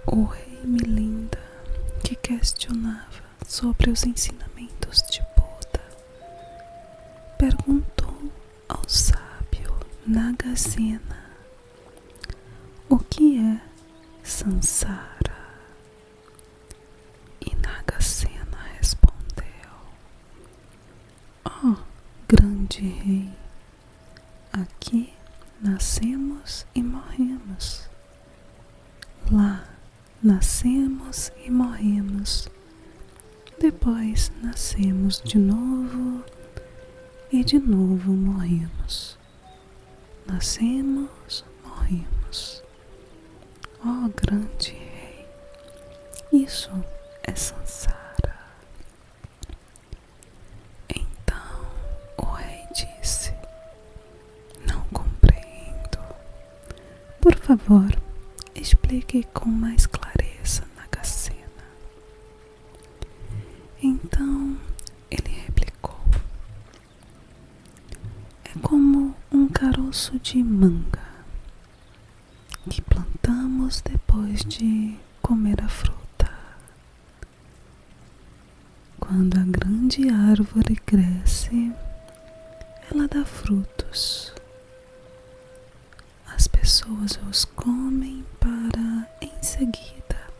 O rei Milinda, que questionava sobre os ensinamentos de Buda, perguntou ao sábio Nagasena o que é Sansara. E Nagasena respondeu: ó grande rei, aqui nascemos e morremos. Lá nascemos e morremos. Depois nascemos de novo e de novo morremos. Nascemos, morremos. Ó grande rei, isso é Sansara. Então o rei disse: não compreendo. Por favor, explique com mais clareza, Nagasena. Então ele replicou: é como um caroço de manga que plantamos depois de comer a fruta. Quando a grande árvore cresce, ela dá frutos. As pessoas os comem para, em seguida,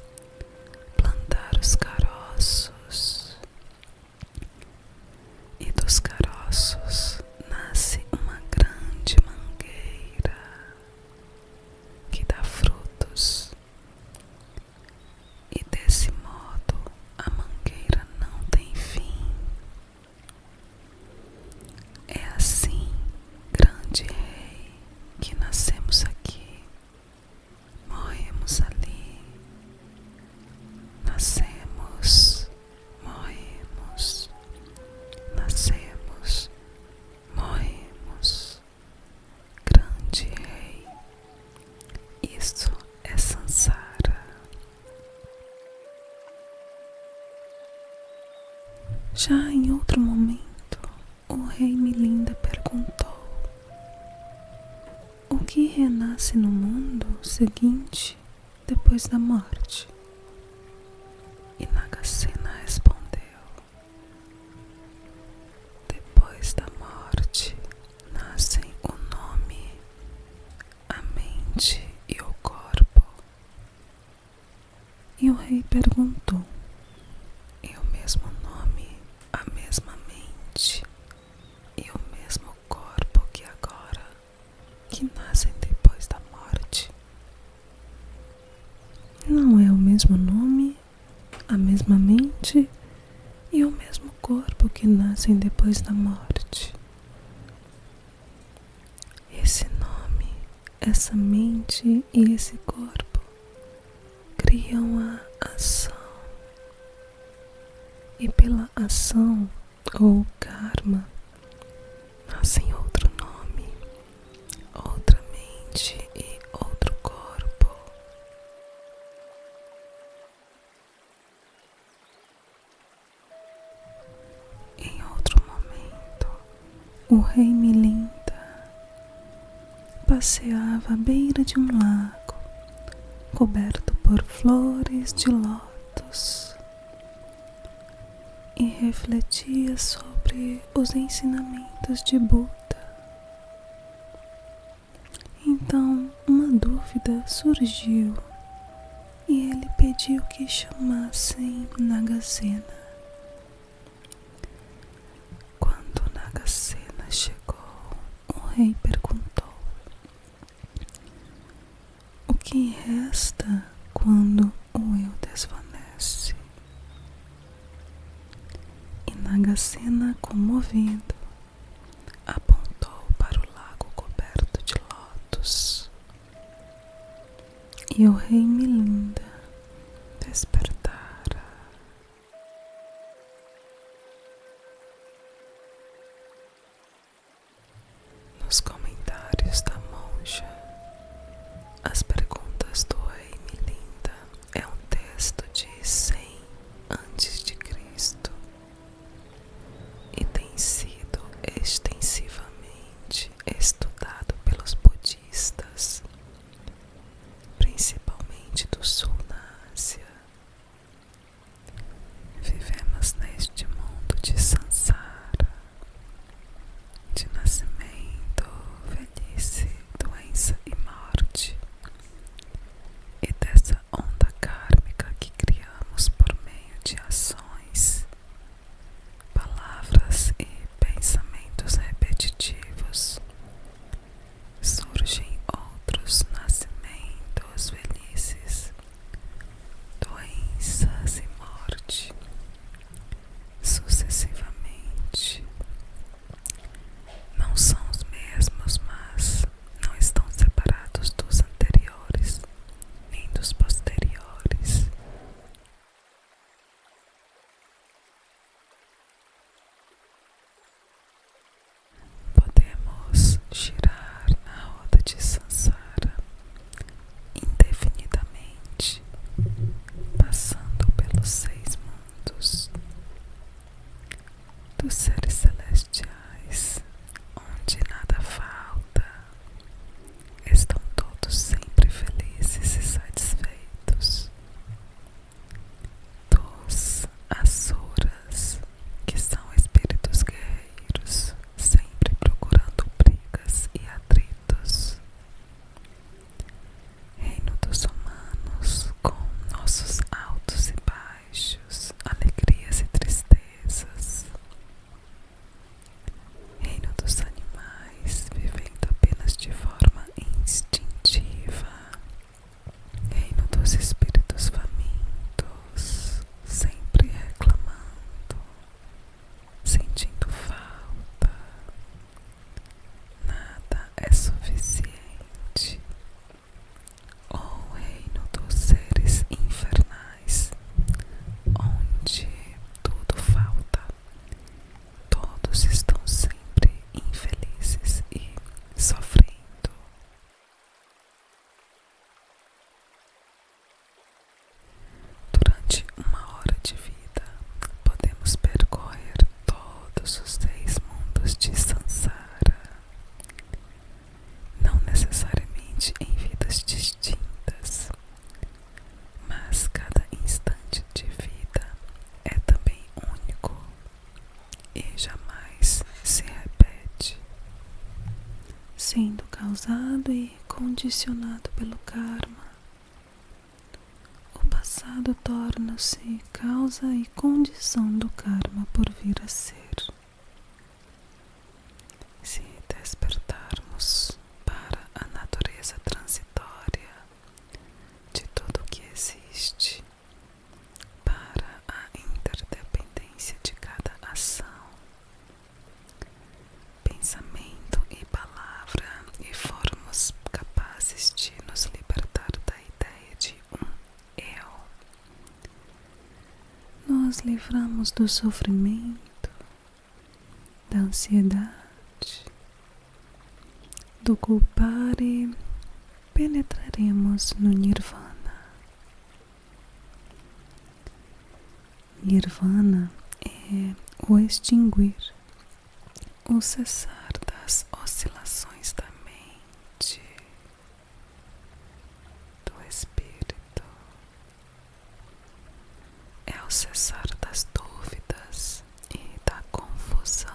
plantar os caroços. E dos caroços nasce uma grande mangueira que dá frutos. E desse modo a mangueira não tem fim. É assim, grande rei, que nascemos aqui, morremos ali, nascemos, morremos, nascemos, morremos. Grande rei, isso é Sansara. Já em outro momento, o rei Milinda perguntou: o que renasce no mundo seguinte depois da morte? E Nagasena respondeu: depois da morte nascem o nome, a mente e o corpo. E o rei perguntou: e o mesmo nome, a mesma mente e o mesmo corpo que agora, que nascem depois da morte? Não é o mesmo nome, a mesma mente e o mesmo corpo que nascem depois da morte? Esse nome, essa mente e esse corpo criam a ação. E pela ação ou karma nascem outro nome, outra mente e outro corpo. Em outro momento, o rei Milinda passeava à beira de um lago coberto por flores de lótus e refletia sobre os ensinamentos de Buda. Então uma dúvida surgiu e ele pediu que chamassem Nagasena. Quando Nagasena chegou, o rei perguntou: o que resta quando o eu desvanece? E Nagasena, comovido, apontou para o lago coberto de lótus. E o rei Milinda despertara. Nos comentários da monja, as perguntas do rei Milinda é um texto de 100 antes de Cristo e tem sido extensivamente estudado pelos budistas, principalmente do sul na sendo causado e condicionado pelo karma. O passado torna-se causa e condição do karma por vir a ser. Se despertarmos para a natureza transitória de tudo o que existe, para a interdependência de cada ação, pensamento e palavra, e formos capazes de nos libertar da ideia de um eu, nos livramos do sofrimento, da ansiedade, do culpar e penetraremos no Nirvana. Nirvana é o extinguir, o cessar das oscilações da mente, do espírito. É o cessar das dúvidas e da confusão.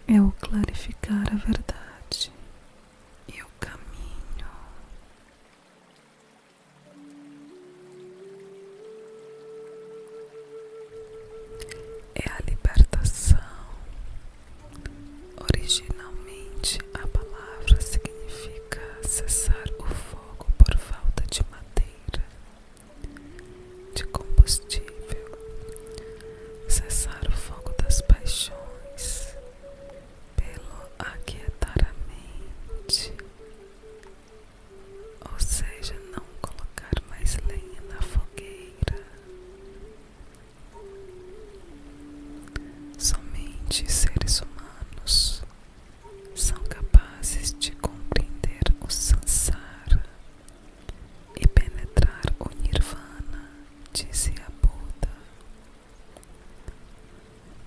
É o clarificar a verdade e o caminho. É a libertação. Originalmente, a palavra significa cessar o fogo por falta de madeira, de combustível, cessar o fogo das paixões, pelo aquietar a mente, ou seja, não colocar mais lenha na fogueira. Somente seres humanos são capazes de compreender o Sansara e penetrar o Nirvana, dizia Buda.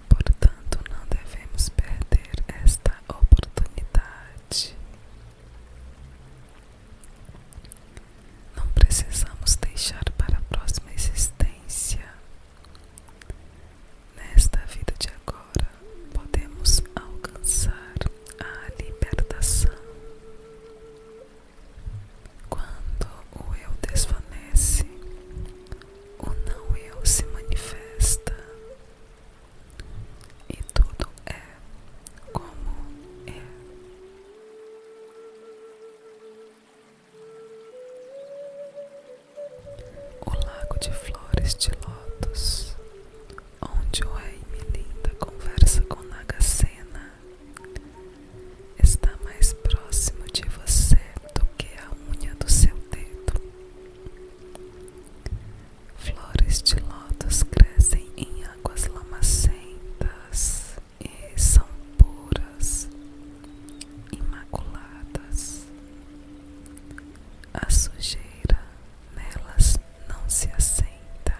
Portanto, não devemos perder esta oportunidade. Não precisamos deixar para a próxima existência. Nesta vida de agora, podemos alcançar a libertação. Quando o eu desvanece, o não eu se manifesta e tudo é como é. O lago de flores de lótus, onde o rei Milinda conversa com Nagasena, está mais próximo de você do que a unha do seu dedo. Flores de lótus crescem em águas lamacentas e são puras, imaculadas. A sujeira nelas não se assenta.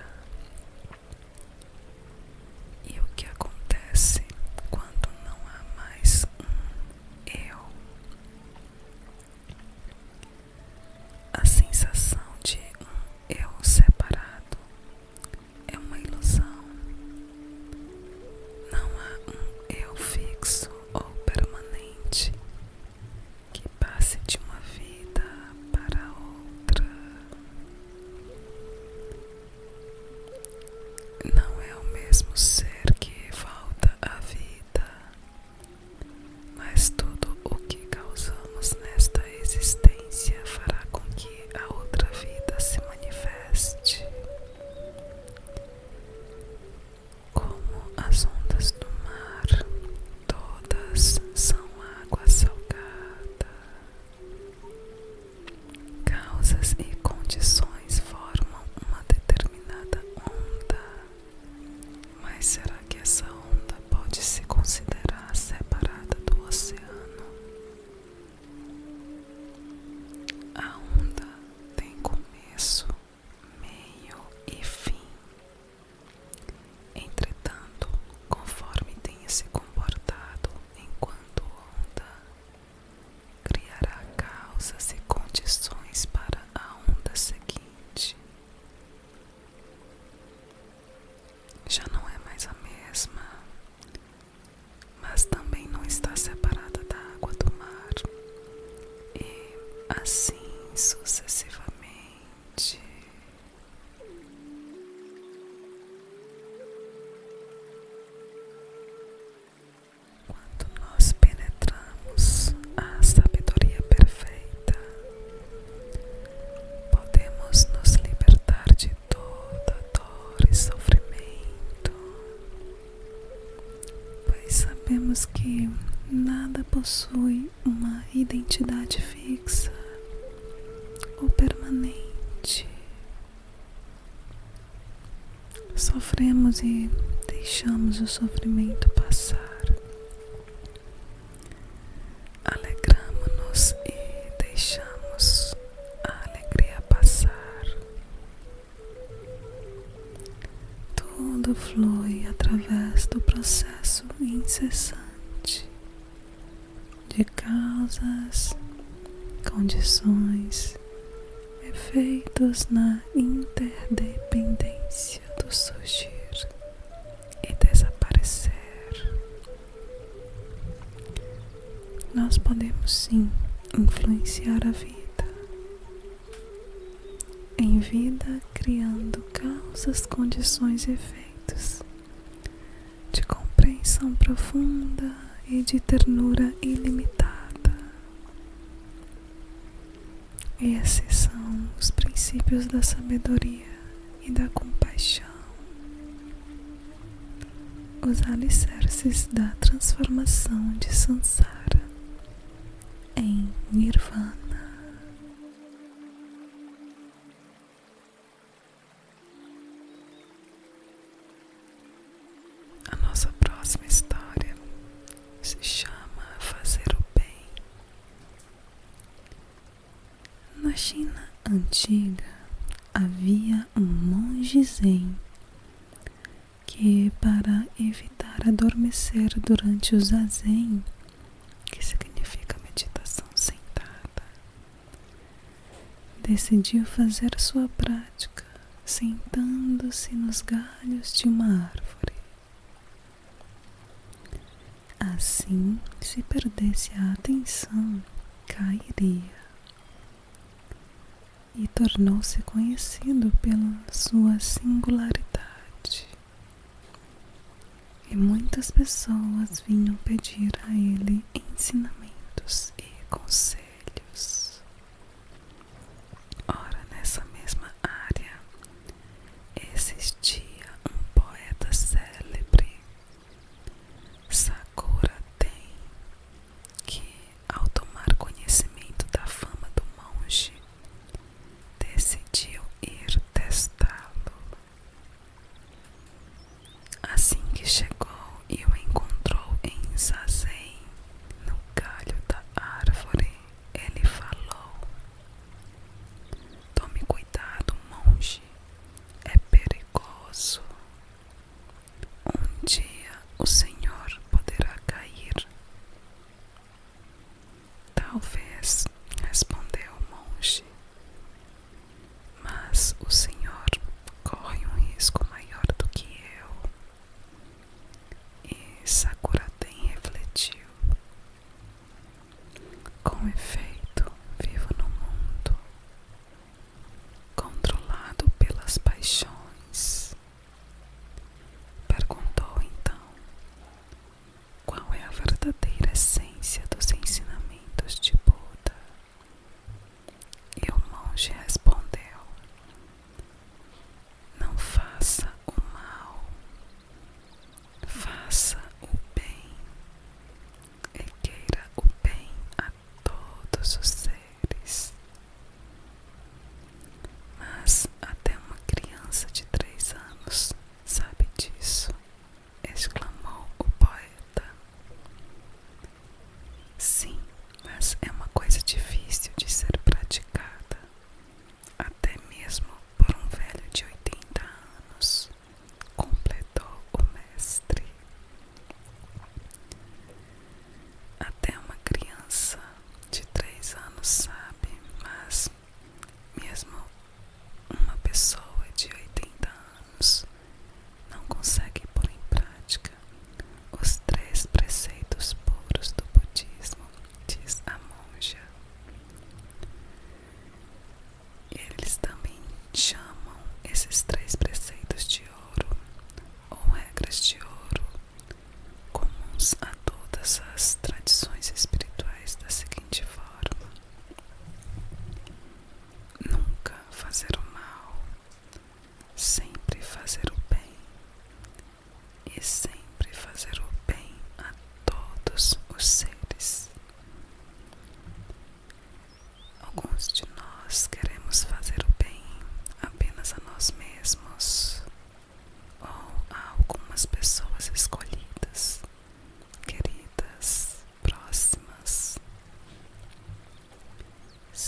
nada possui uma identidade fixa ou permanente. Sofremos e deixamos o sofrimento passar. Alegramo-nos e deixamos a alegria passar. Tudo flui através do processo incessante de causas, condições, efeitos na interdependência do surgir e desaparecer. Nós podemos sim influenciar a vida, em vida criando causas, condições e efeitos de compreensão profunda e de ternura ilimitada. Esses são os princípios da sabedoria e da compaixão, os alicerces da transformação de Sansara em Nirvana. A nossa próxima história se chama Fazer o Bem. Na China antiga havia um monge zen que, para evitar adormecer durante o zazen, que significa meditação sentada, decidiu fazer sua prática sentando-se nos galhos de uma árvore. Assim, se perdesse a atenção, cairia. E tornou-se conhecido pela sua singularidade. E muitas pessoas vinham pedir a ele ensinamentos e conselhos. Ora, nessa mesma área existia um poeta célebre, Sakura Ten, que, ao tomar conhecimento da fama do monge, decidiu ir testá-lo. Assim que chegou e o encontrou em zazen, no galho da árvore, ele falou: "Tome cuidado, monge, é perigoso. Um dia o senhor poderá cair." "Talvez", respondeu o monge, "mas o senhor corre um risco maior do que eu." E Sakura Ten refletiu: "Com efeito, vivo no mundo controlado pelas paixões." Perguntou então: "Qual é a verdadeira essência dos ensinamentos de Buda?"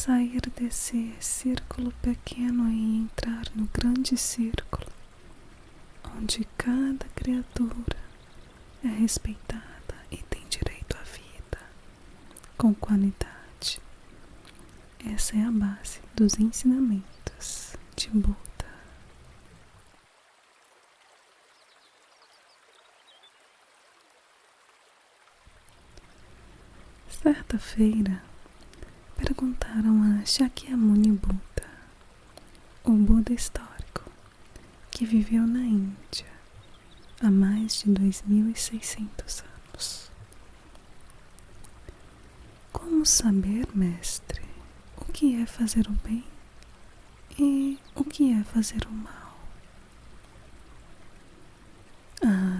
sair desse círculo pequeno e entrar no grande círculo, onde cada criatura é respeitada e tem direito à vida com qualidade. Essa é a base dos ensinamentos de Buda. Certa feira, perguntaram a Shakyamuni Buda, o Buda histórico, que viveu na Índia há mais de 2600 anos. Como saber, mestre, o que é fazer o bem e o que é fazer o mal?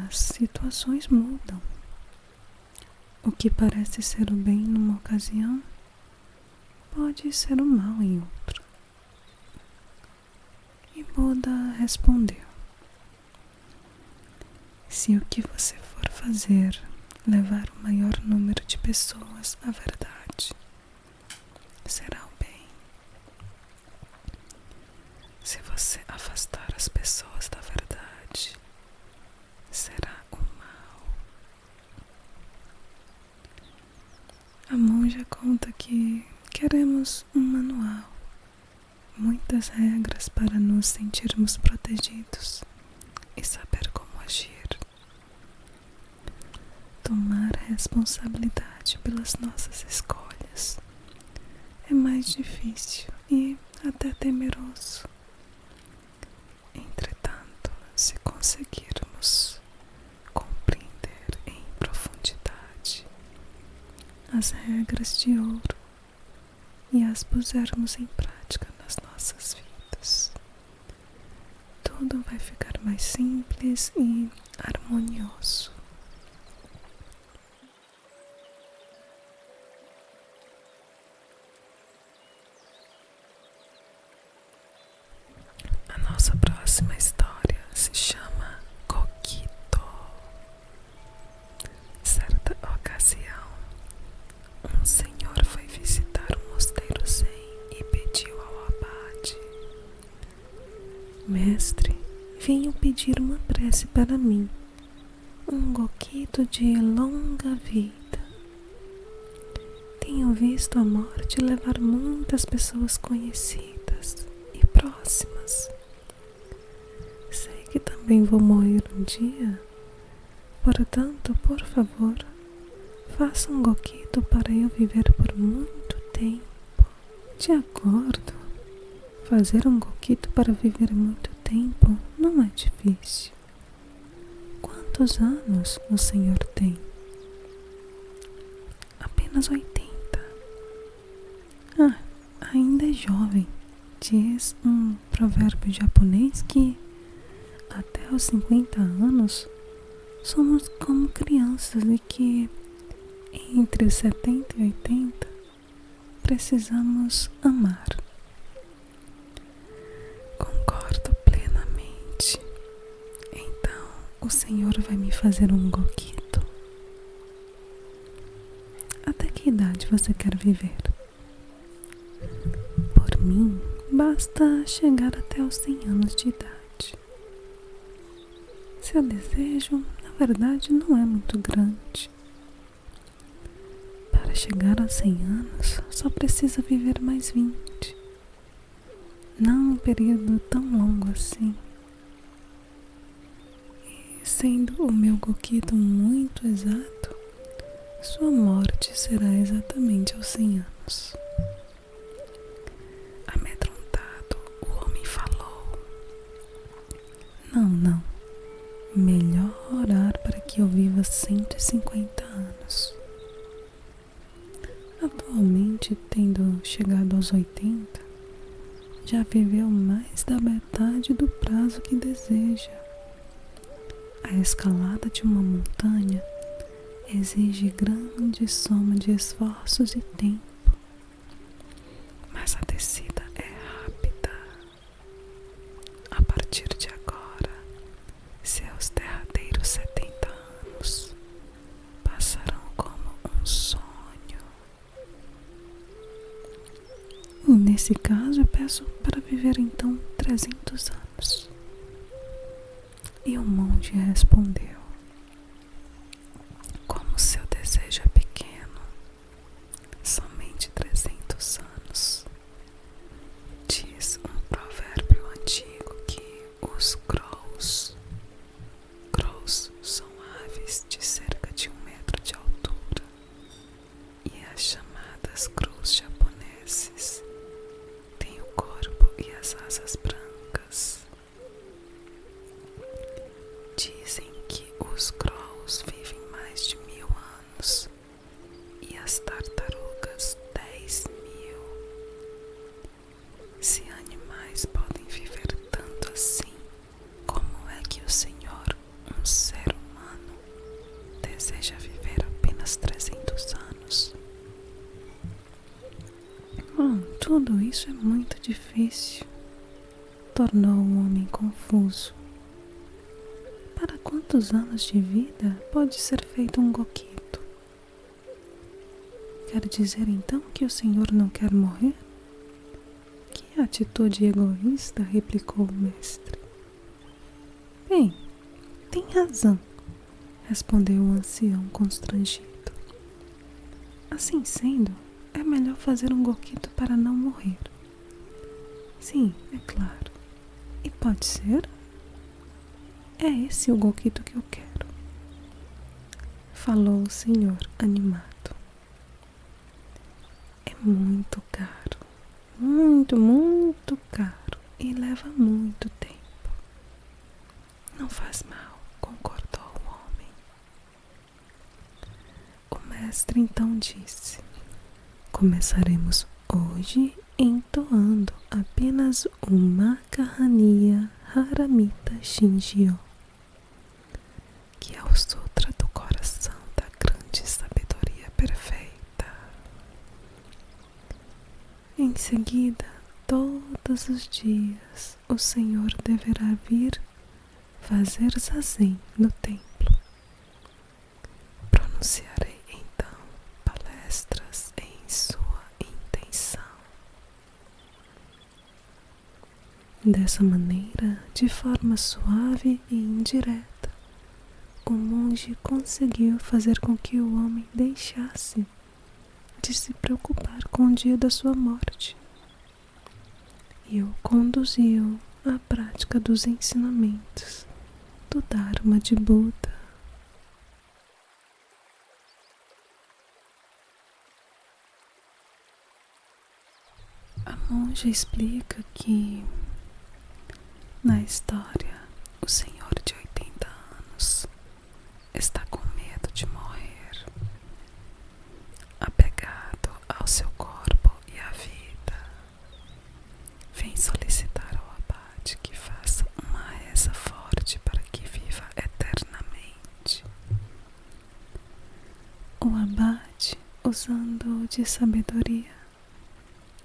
As situações mudam. O que parece ser o bem numa ocasião pode ser o mal em outro. E Buda respondeu: se o que você for fazer levar o maior número de pessoas à verdade, será o bem. Se você afastar as pessoas da verdade, será o mal. A monja conta que queremos um manual, muitas regras para nos sentirmos protegidos e saber como agir. Tomar responsabilidade pelas nossas escolhas é mais difícil e até temeroso. Entretanto, se conseguirmos compreender em profundidade as regras de ouro e as pusermos em prática nas nossas vidas, tudo vai ficar mais simples e harmonioso. A nossa próxima história se chama Gokito. Certa ocasião, um senhor foi visitar um mosteiro zen e pediu ao abade: mestre, venho pedir uma prece para mim, um Gokito de longa vida. Tenho visto a morte levar muitas pessoas conhecidas e próximas. Sei que também vou morrer um dia, portanto, por favor, faça um Gokito para eu viver por muito tempo. De acordo, fazer um Gokito para viver muito tempo não é difícil. Quantos anos o senhor tem? Apenas 80. Ainda é jovem. Diz um provérbio japonês que até os 50 anos somos como crianças e que entre 70 e 80 precisamos amar. Concordo plenamente. Então o senhor vai me fazer um Gokito. Até que idade você quer viver? Por mim, basta chegar até os 100 anos de idade. Seu desejo, na verdade, não é muito grande. Para chegar aos 100 anos, só precisa viver mais 20. Não um período tão longo assim. E sendo o meu Gokito muito exato, sua morte será exatamente aos 100 anos. Amedrontado, o homem falou: Não. Melhor orar para que eu viva 150 anos. Atualmente, tendo chegado aos 80, já viveu mais da metade do prazo que deseja. A escalada de uma montanha exige grande soma de esforços e tempo, mas a descida é rápida. A partir de agora, seus derradeiros 70 anos passarão como um sonho. Nesse caso, eu peço para viver então 300 anos. E o monge respondeu: como seu desejo é pequeno, somente 300 anos. Diz um provérbio antigo que os crows são aves de cerca de 1 metro de altura, e as chamadas crus japoneses têm o corpo e as asas brancas. Dizem que os crows vivem mais de 1000 anos e as tartarugas 10.000. Se animais podem viver tanto assim, como é que o Senhor, um ser humano, deseja viver apenas 300 anos? Bom, tudo isso é muito difícil, tornou o homem confuso. Para quantos anos de vida pode ser feito um goquito? Quer dizer então que o Senhor não quer morrer? Que atitude egoísta, replicou o mestre. Bem, tem razão, respondeu o ancião constrangido. Assim sendo, é melhor fazer um goquito para não morrer. Sim, é claro. E pode ser? É esse o goquito que eu quero, falou o senhor animado. É muito caro, muito caro, e leva muito tempo. Não faz mal, concordou o homem. O mestre então disse: começaremos hoje entoando apenas o Macarrania Haramita Shinjyo, que é o Sutra do Coração da Grande Sabedoria Perfeita. Em seguida, todos os dias, o Senhor deverá vir fazer zazen no templo. Pronunciarei então palestras em sua intenção. Dessa maneira, de forma suave e indireta, o monge conseguiu fazer com que o homem deixasse de se preocupar com o dia da sua morte e o conduziu à prática dos ensinamentos do Dharma de Buda. A monja explica que, na história, o senhor de 80 anos está com medo de morrer, apegado ao seu corpo e à vida. Vem solicitar ao abade que faça uma reza forte para que viva eternamente. O abade, usando de sabedoria,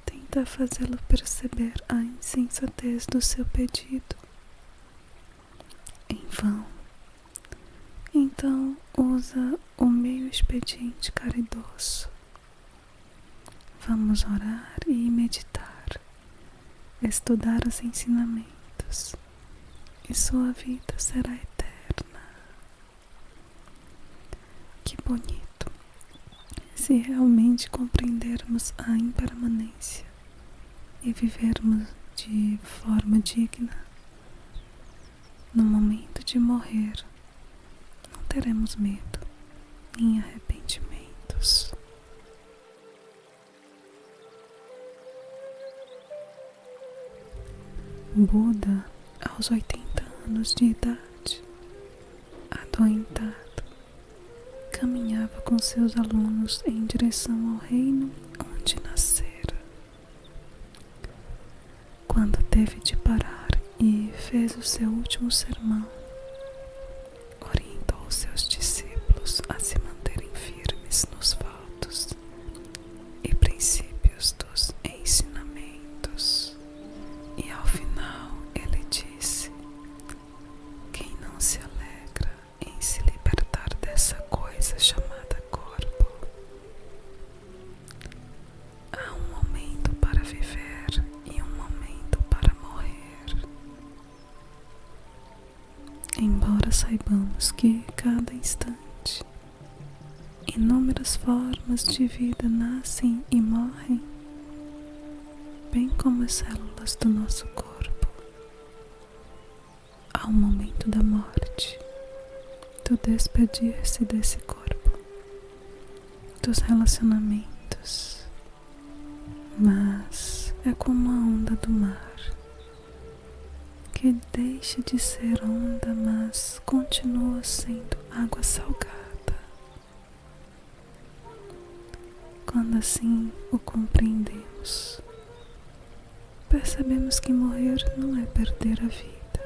tenta fazê-lo perceber a insensatez do seu pedido. Em vão. Então usa o meio expediente caridoso. Vamos orar e meditar, estudar os ensinamentos, e sua vida será eterna. Que bonito, se realmente compreendermos a impermanência e vivermos de forma digna. No momento de morrer, não teremos medo nem arrependimentos. Buda, aos 80 anos de idade, adoentado, caminhava com seus alunos em direção ao reino onde nascera. Quando teve de parar e fez o seu último sermão, orientou seus discípulos a se manterem firmes nos votos e princípios dos ensinamentos. E ao final ele disse: quem não se alegra em se libertar dessa coisa chamada corpo, há um momento para viver percebamos que cada instante inúmeras formas de vida nascem e morrem, bem como as células do nosso corpo. Ao momento da morte, do despedir-se desse corpo, dos relacionamentos, mas é como a onda do mar, que deixa de ser onda, mas continua sendo água salgada. Quando assim o compreendemos, percebemos que morrer não é perder a vida,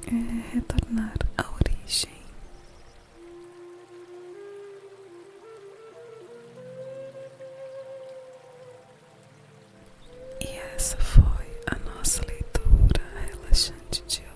é retornar à origem. E essa foi a nossa leitura relaxante de hoje.